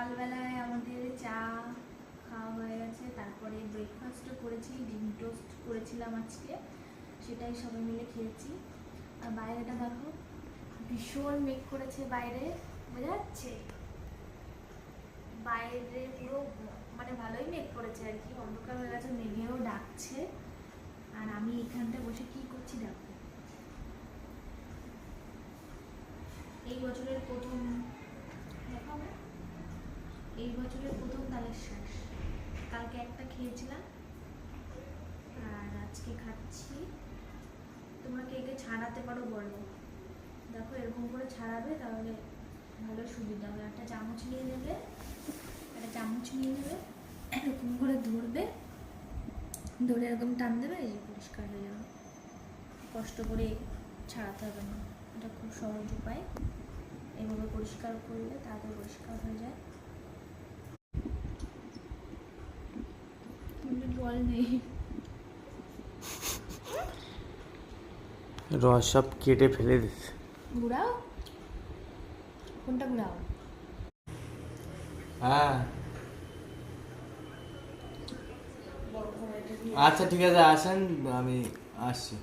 সকালবেলায় আমাদের চা খাওয়া হয়ে গেছে, তারপরে ব্রেকফাস্টও করেছি, ডিম টোস্ট করেছিলাম আজকে, সেটাই সবাই মিলে খেয়েছি। আর বাইরেটা দেখো, ভীষণ মেঘ করেছে বাইরে, বোঝা যাচ্ছে বাইরে পুরো মানে ভালোই মেঘ করেছে আর কি, অন্ধকার হয়ে গেছে, মেঘেও ডাকছে। আর আমি এখানটায় বসে কি করছি দেখো, এই বছরের প্রথম দেখো না, এই বছরের প্রথম তালের শ্বাস। কালকে একটা খেয়েছিলাম আর আজকে খাচ্ছি। তোমরা কে কে ছাড়াতে পারো বলো, দেখো এরকম করে ছাড়াবে তাহলে ভালো সুবিধা হবে। একটা চামচ নিয়ে নেবে, এরকম করে ধরবে, ধরে এরকম টান দেবে, এই যে পরিষ্কার হয়ে যাবে, কষ্ট করে ছাড়াতে হবে না, এটা খুব সহজ উপায়। এইভাবে পরিষ্কার করলে তাড়াতাড়ি পরিষ্কার হয়ে যায়। জল নেই, রস সব কেটে ফেলে দিচ্ছে। ঘুরাও, কোনটা ঘুরাও? হ্যাঁ আচ্ছা ঠিক আছে, আসেন, আমি আসছি।